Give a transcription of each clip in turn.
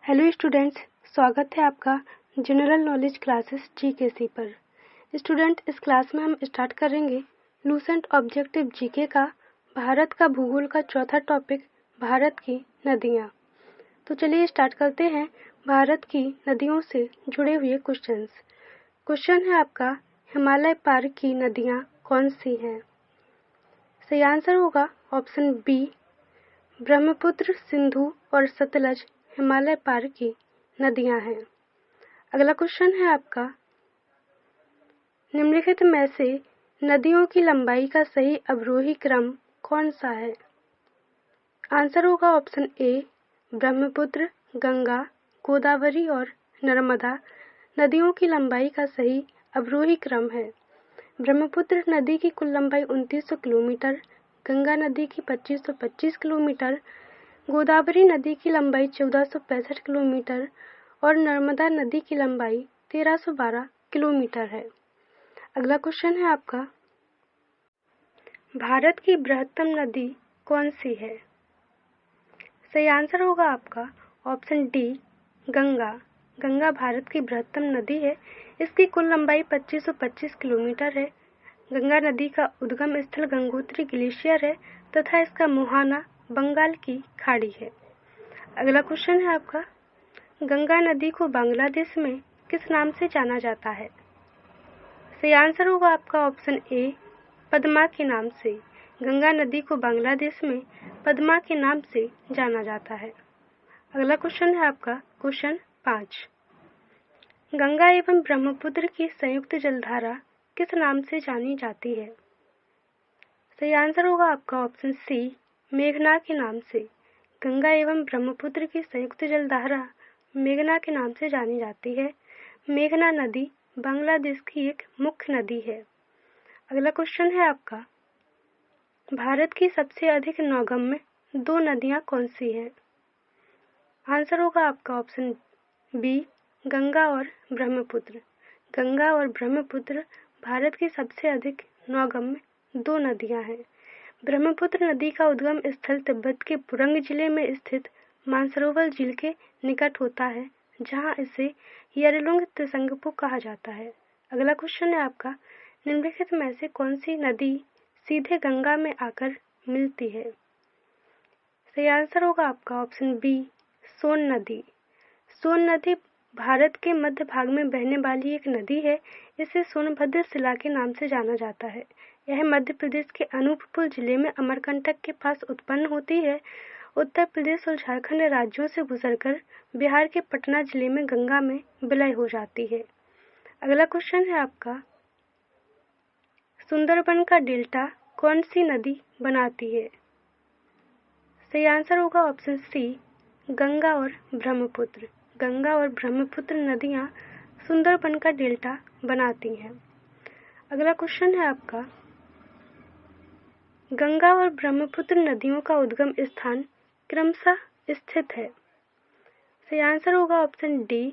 Hello students, स्वागत है आपका जनरल नॉलेज क्लासेस जीकेसी पर। स्टूडेंट, इस क्लास में हम स्टार्ट करेंगे लूसेंट ऑब्जेक्टिव जीके का भारत का भूगोल का चौथा टॉपिक भारत की नदियाँ। तो चलिए स्टार्ट करते हैं भारत की नदियों से जुड़े हुए क्वेश्चंस। क्वेश्चन है आपका, हिमालय पार की नदियाँ कौन सी हैं? सही आंसर होगा ऑप्शन बी, ब्रह्मपुत्र, सिंधु और सतलज हिमालय पार की नदियां हैं। अगला क्वेश्चन है आपका, निम्नलिखित में से नदियों की लंबाई का सही अवरोही क्रम कौन सा है? आंसर होगा ऑप्शन ए, ब्रह्मपुत्र, गंगा, गोदावरी और नर्मदा नदियों की लंबाई का सही अवरोही क्रम है। ब्रह्मपुत्र नदी की कुल लंबाई 2900 किलोमीटर, गंगा नदी की 2525 किलोमीटर, गोदावरी नदी की लंबाई 1465 किलोमीटर और नर्मदा नदी की लंबाई 1312 किलोमीटर है। अगला क्वेश्चन है आपका, भारत की बृहत्तम नदी कौन सी है? सही आंसर होगा आपका ऑप्शन डी, गंगा। गंगा भारत की बृहत्तम नदी है। इसकी कुल लंबाई 2525 किलोमीटर है। गंगा नदी का उद्गम स्थल गंगोत्री ग्लेशियर है तथा इसका मुहाना बंगाल की खाड़ी है। अगला क्वेश्चन है आपका, गंगा नदी को बांग्लादेश में किस नाम से जाना जाता है? सही आंसर होगा आपका ऑप्शन ए, पद्मा के नाम से। गंगा नदी को बांग्लादेश में पद्मा के नाम से जाना जाता है। अगला क्वेश्चन है आपका क्वेश्चन 5, गंगा एवं ब्रह्मपुत्र की संयुक्त जलधारा किस नाम से जानी जाती है? सही आंसर होगा आपका ऑप्शन सी, मेघना के नाम से। गंगा एवं ब्रह्मपुत्र की संयुक्त जलधारा मेघना के नाम से जानी जाती है। मेघना नदी बांग्लादेश की एक मुख्य नदी है। अगला क्वेश्चन है आपका, भारत की सबसे अधिक नौगम्य दो नदियां कौन सी हैं? आंसर होगा आपका ऑप्शन बी, गंगा और ब्रह्मपुत्र। गंगा और ब्रह्मपुत्र भारत की सबसे अधिक नौगम्य दो नदियां हैं। ब्रह्मपुत्र नदी का उद्गम स्थल तिब्बत के पुरंग जिले में स्थित मानसरोवर झील के निकट होता है, जहां इसे यरलुंग त्रिशंकु कहा जाता है। अगला क्वेश्चन है आपका, निम्नलिखित में से कौन सी नदी सीधे गंगा में आकर मिलती है? सही आंसर होगा आपका ऑप्शन बी, सोन नदी। सोन नदी भारत के मध्य भाग में बहने वाली एक नदी है। इसे सोनभद्र शिला के नाम से जाना जाता है। यह मध्य प्रदेश के अनूपपुर जिले में अमरकंटक के पास उत्पन्न होती है। उत्तर प्रदेश और झारखंड राज्यों से गुजरकर बिहार के पटना जिले में गंगा में विलय हो जाती है। अगला क्वेश्चन है आपका, सुंदरबन का डेल्टा कौन सी नदी बनाती है? सही आंसर होगा ऑप्शन सी, गंगा और ब्रह्मपुत्र। गंगा और ब्रह्मपुत्र नदियां सुंदरबन का डेल्टा बनाती हैं। अगला क्वेश्चन है आपका, गंगा और ब्रह्मपुत्र नदियों का उद्गम स्थान क्रमशः स्थित है। सही आंसर होगा ऑप्शन डी,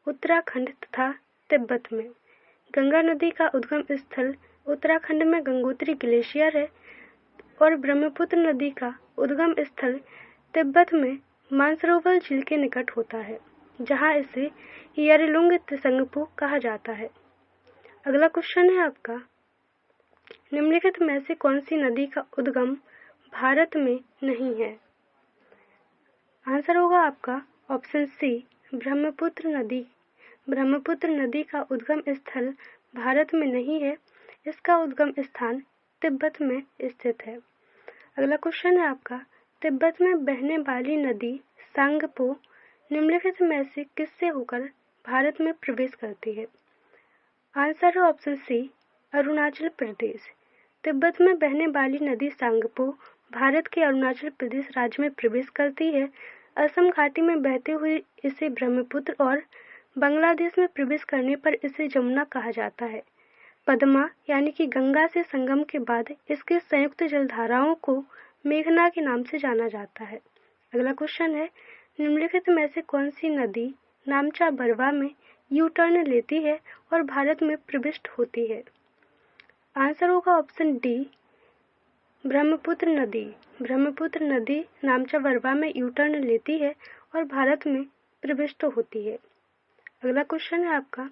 उत्तराखंड तथा तिब्बत में। गंगा नदी का उद्गम स्थल उत्तराखंड में गंगोत्री ग्लेशियर है और ब्रह्मपुत्र नदी का उद्गम स्थल तिब्बत में मानसरोवर झील के निकट होता है, जहां इसे यरलुंग त्रिशंकु कहा जाता है। अगला क्वेश्चन है आपका, निम्नलिखित में से कौन सी नदी का उद्गम भारत में नहीं है? आंसर होगा आपका ऑप्शन सी, ब्रह्मपुत्र नदी। ब्रह्मपुत्र नदी का उद्गम स्थल भारत में नहीं है। इसका उद्गम स्थान तिब्बत में स्थित है। अगला क्वेश्चन है आपका, तिब्बत में बहने वाली नदी सांगपो निम्नलिखित में से किससे होकर भारत में प्रवेश करती है? आंसर है ऑप्शन सी, अरुणाचल प्रदेश। तिब्बत में बहने वाली नदी सांगपो भारत के अरुणाचल प्रदेश राज्य में प्रवेश करती है। असम घाटी में बहते हुए इसे ब्रह्मपुत्र और बांग्लादेश में प्रवेश करने पर इसे जमुना कहा जाता है। पद्मा यानी कि गंगा से संगम के बाद इसके संयुक्त जलधाराओं को मेघना के नाम से जाना जाता है। अगला क्वेश्चन है, निम्नलिखित में से कौन सी नदी नामचा बरवा में यू टर्न लेती है और भारत में प्रविष्ट होती है? आंसर होगा ऑप्शन डी, ब्रह्मपुत्र नदी। ब्रह्मपुत्र नदी नामचा बरवा में यू टर्न लेती है और भारत में प्रविष्ट होती है। अगला क्वेश्चन है आपका,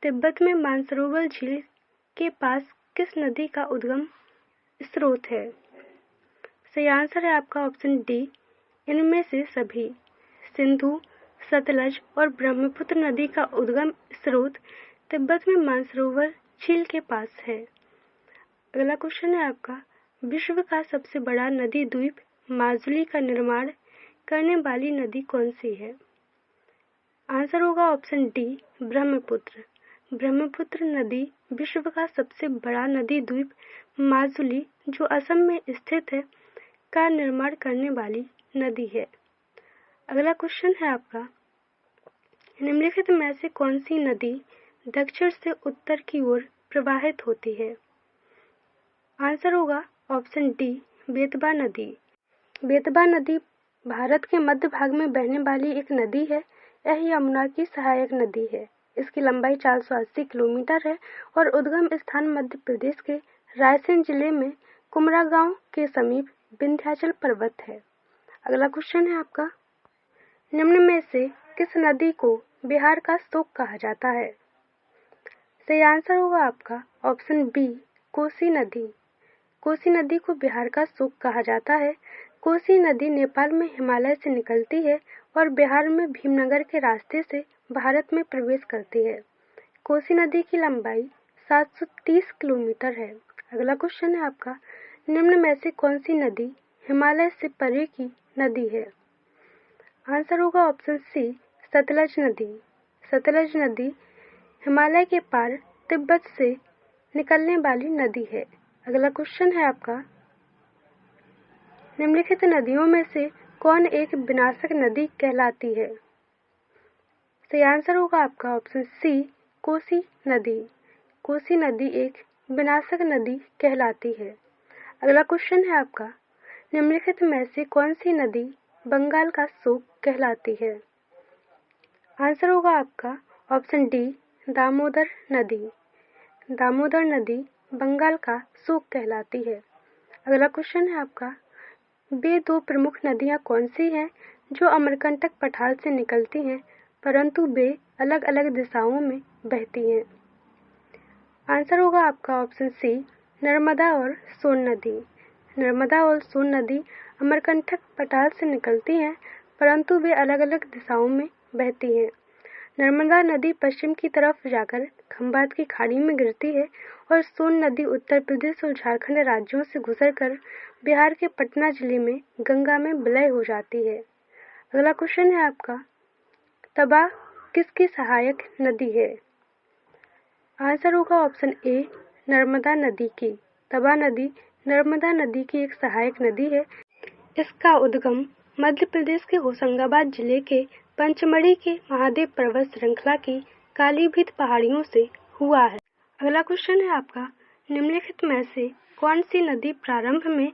तिब्बत में मानसरोवर झील के पास किस नदी का उद्गम स्रोत है? सही आंसर है आपका ऑप्शन डी, इनमें से सभी। सिंधु, सतलज और ब्रह्मपुत्र नदी का उद्गम स्रोत तिब्बत में मानसरोवर झील के पास है। अगला क्वेश्चन है आपका, विश्व का सबसे बड़ा नदी द्वीप माजुली का निर्माण करने वाली नदी कौन सी है? आंसर होगा ऑप्शन डी, ब्रह्मपुत्र। ब्रह्मपुत्र नदी विश्व का सबसे बड़ा नदी द्वीप माजुली, जो असम में स्थित है, का निर्माण करने वाली नदी है। अगला क्वेश्चन है आपका, निम्नलिखित में से कौन सी नदी दक्षिण से उत्तर की ओर प्रवाहित होती है? आंसर होगा ऑप्शन डी, बेतवा नदी। बेतवा नदी भारत के मध्य भाग में बहने वाली एक नदी है। यह यमुना की सहायक नदी है। इसकी लंबाई 480 किलोमीटर है और उद्गम स्थान मध्य प्रदेश के रायसेन जिले में कुमरा गांव के समीप विंध्याचल पर्वत है। अगला क्वेश्चन है आपका, निम्न में से किस नदी को बिहार का शोक कहा जाता है? सही आंसर होगा आपका ऑप्शन बी, कोसी नदी। कोसी नदी को बिहार का शोक कहा जाता है। कोसी नदी नेपाल में हिमालय से निकलती है और बिहार में भीमनगर के रास्ते से भारत में प्रवेश करती है। कोसी नदी की लंबाई 730 किलोमीटर है। अगला क्वेश्चन है आपका, निम्न में से कौन सी नदी हिमालय से परे की नदी है? आंसर होगा ऑप्शन सी, सतलज नदी। सतलज नदी हिमालय के पार तिब्बत से निकलने वाली नदी है। अगला क्वेश्चन है आपका, निम्नलिखित नदियों में से कौन एक विनाशक नदी कहलाती है? सही आंसर होगा आपका ऑप्शन सी, कोसी नदी। कोसी नदी एक विनाशक नदी कहलाती है। अगला क्वेश्चन है आपका, निम्नलिखित में से कौन सी नदी बंगाल का शोक कहलाती है? आंसर होगा आपका ऑप्शन डी, दामोदर नदी। दामोदर नदी बंगाल का शोक कहलाती है। अगला क्वेश्चन है आपका, वे दो प्रमुख नदियां कौन सी हैं जो अमरकंटक पठार से निकलती हैं परंतु वे अलग अलग दिशाओं में बहती हैं? आंसर होगा आपका ऑप्शन सी, नर्मदा और सोन नदी। नर्मदा और सोन नदी अमरकंटक पठार से निकलती हैं परंतु वे अलग अलग दिशाओं में बहती हैं। नर्मदा नदी पश्चिम की तरफ जाकर खंभात की खाड़ी में गिरती है और सोन नदी उत्तर प्रदेश और झारखंड राज्यों से गुजरकर बिहार के पटना जिले में गंगा में विलय हो जाती है। अगला क्वेश्चन है आपका, तबा किसकी सहायक नदी है? आंसर होगा ऑप्शन ए, नर्मदा नदी की। तबा नदी नर्मदा नदी की एक सहायक नदी है। इसका उद्गम मध्य प्रदेश के होशंगाबाद जिले के पंचमढ़ी के महादेव पर्वत श्रृंखला की कालीभीत पहाड़ियों से हुआ है। अगला क्वेश्चन है आपका, निम्नलिखित में से कौन सी नदी प्रारंभ में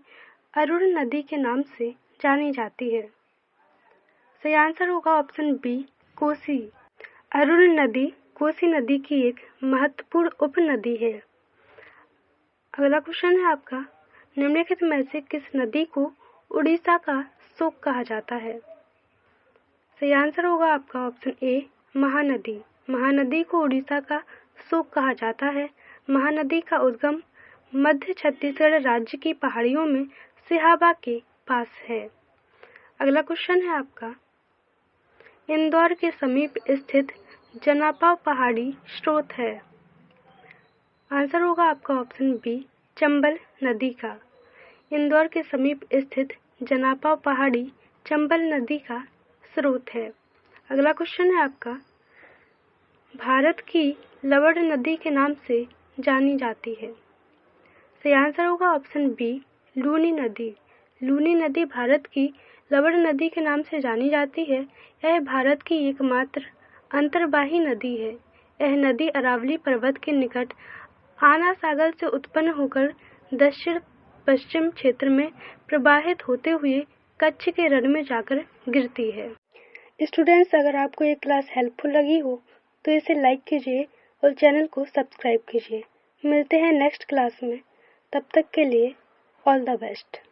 अरुण नदी के नाम से जानी जाती है? सही आंसर होगा ऑप्शन बी, कोसी। अरुण नदी कोसी नदी की एक महत्वपूर्ण उपनदी है। अगला क्वेश्चन है आपका, निम्नलिखित में से किस नदी को उड़ीसा का शोक कहा जाता है? सही आंसर होगा आपका ऑप्शन ए, महानदी। महानदी को उड़ीसा का शोक कहा जाता है। महानदी का उद्गम मध्य छत्तीसगढ़ राज्य की पहाड़ियों में सिहाबा के पास है। अगला क्वेश्चन है आपका, इंदौर के समीप स्थित जनापाव पहाड़ी स्रोत है। आंसर होगा आपका ऑप्शन बी, चंबल नदी का। इंदौर के समीप स्थित जनापाव पहाड़ी चंबल नदी का स्रोत है। अगला क्वेश्चन है आपका, भारत की लवण नदी के नाम से जानी जाती है। सही आंसर होगा ऑप्शन बी, लूनी नदी। लूनी नदी भारत की लवण नदी के नाम से जानी जाती है। यह भारत की एकमात्र अंतर्वाही नदी है। यह नदी अरावली पर्वत के निकट आना सागर से उत्पन्न होकर दक्षिण पश्चिम क्षेत्र में प्रवाहित होते हुए कच्छ के रण में जाकर गिरती है। स्टूडेंट्स, अगर आपको ये क्लास हेल्पफुल लगी हो तो इसे लाइक कीजिए और चैनल को सब्सक्राइब कीजिए। मिलते हैं नेक्स्ट क्लास में। तब तक के लिए ऑल द बेस्ट।